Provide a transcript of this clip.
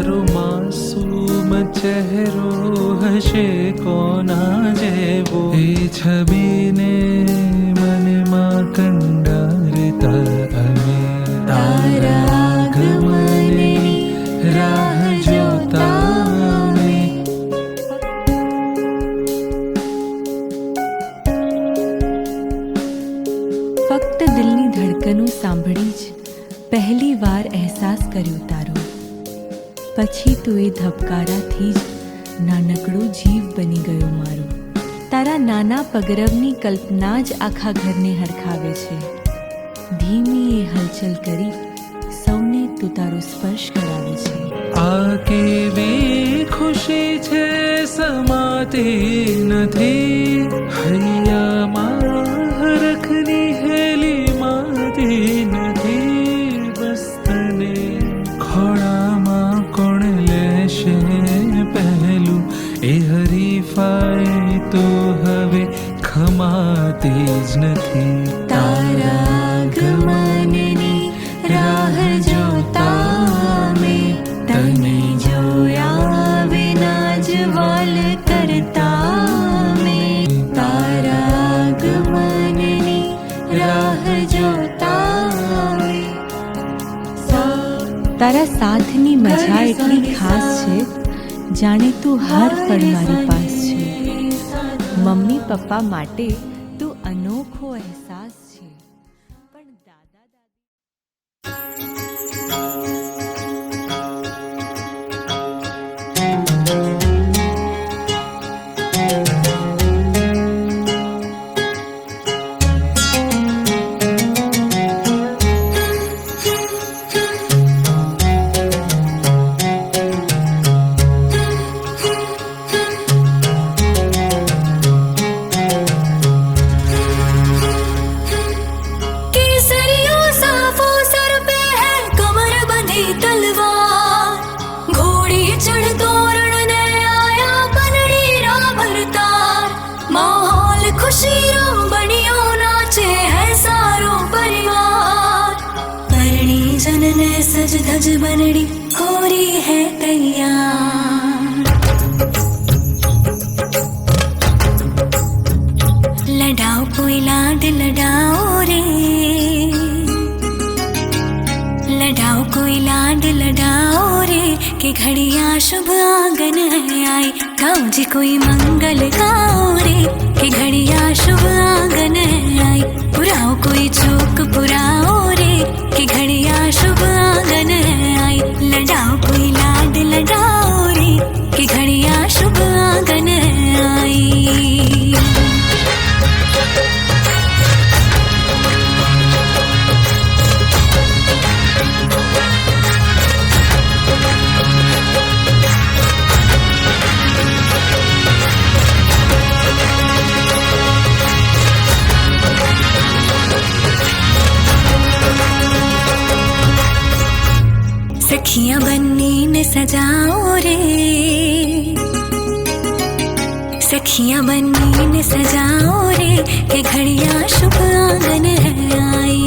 તારો માસૂમ ચહેરો હશે કોના જેવો, એ છબીને મનમાં કંડારતા અમે તારા આગમનની રાહ જોતા અમે. ફક્ત દિલની ધડકનું સાંભળી જ પહેલી વાર અહેસાસ કર્યો તારો, પછી તો એ ધબકારાથી જ નાનકડો જીવ બની ગયો મારો. તારા નાના પગરવની કલ્પના જ આખા ઘરને હરખાવે છે. ધીમી એ હલચલ કરી સૌને તું તારો સ્પર્શ કરાવે છે. આ કેવી ખુશી છે સમાતી નથી, હૈયામાં હરખની હેલી માતી નથી. બસ તને ખોળામાં કોણ લેશે પહેલું, એ હરીફાઈ તો હવે ખમાતી જ નથી. તારા આગમનની રાહ જોતા અમે તને જોયા વિના જ વાલ કરતા અમે. તારા આગમનની રાહ જોતા અમે. તારા સાથની મજા એટલી ખાસ છે જાણે તું હર પળ મારી પાસ છે. મમ્મી પપ્પા માટે તું અનોખો અહેસાસ છે, પણ દાદા દાદી सज धज बनड़ी हो रही है तैयार. लड़ाओ कोई लाड लड़ाओ रे, लड़ाओ कोई लाड लड़ाओ रे, कि घड़िया शुभ आंगन है आई. गाओ जी कोई मंगल गाओ रे, कि घड़िया शुभ आंगन है आई. पुराओ कोई चूक पुराओ रे, कि घड़िया शुभ आंगन है आई. लड़ाओ कोई लाड लड़ाओ रे, कि घड़िया शुभ आंगन है आई. सखियां बन्नी ने सजाओ रे, सखियां बन्नी ने सजाओ रे, कि घड़िया शुभ आंगन है आई.